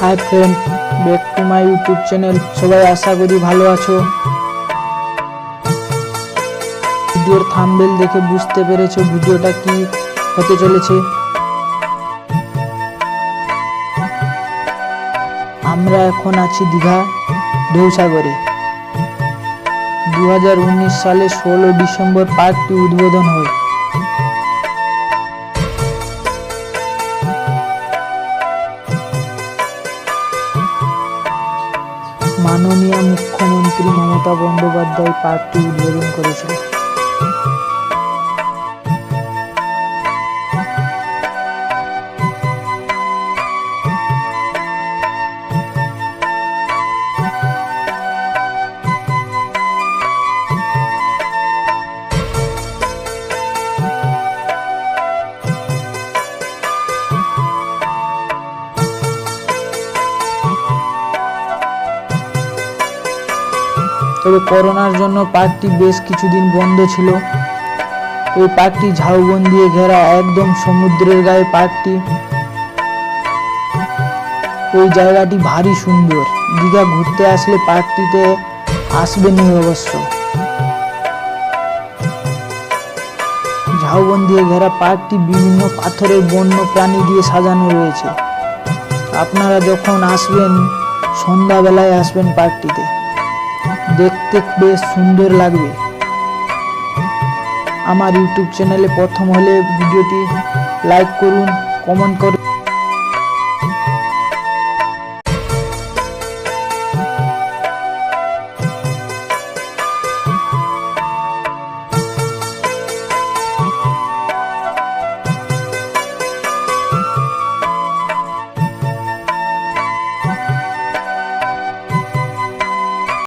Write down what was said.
Hi friend, back to my YouTube channel. সবাই আশা করি ভালো আছো। ভিডিওর থাম্বনেল দেখে বুঝতে পেরেছো ভিডিওটা কি হতে চলেছে। আমরা এখন আছি দীঘা ঢেউসাগরে। 2019 সালে 16 ডিসেম্বর পার্কটি উদ্বোধন হয়। মাননীয় মুখ্যমন্ত্রী মমতা বন্দ্যোপাধ্যায় পার্কটি উদ্বোধন করেছিল। তবে করোনার জন্য পার্কটি বেশ কিছুদিন বন্ধ ছিল। এই পার্কটি ঝাউবন দিয়ে ঘেরা, একদম সমুদ্রের গায়ে পার্কটি। এই জায়গাটি ভারী সুন্দর। দীঘা ঘুরতে আসলে পার্কটিতে আসবেনই অবশ্য। ঝাউবন দিয়ে ঘেরা পার্কটি বিভিন্ন পাথরের বন্য প্রাণী দিয়ে সাজানো রয়েছে। আপনারা যখন আসবেন সন্ধ্যাবেলায় আসবেন পার্কটিতে, দেখতে বেশ সুন্দর লাগবে। আমার ইউটিউব চ্যানেলে প্রথম হলে ভিডিওটি লাইক করুন, কমেন্ট করুন।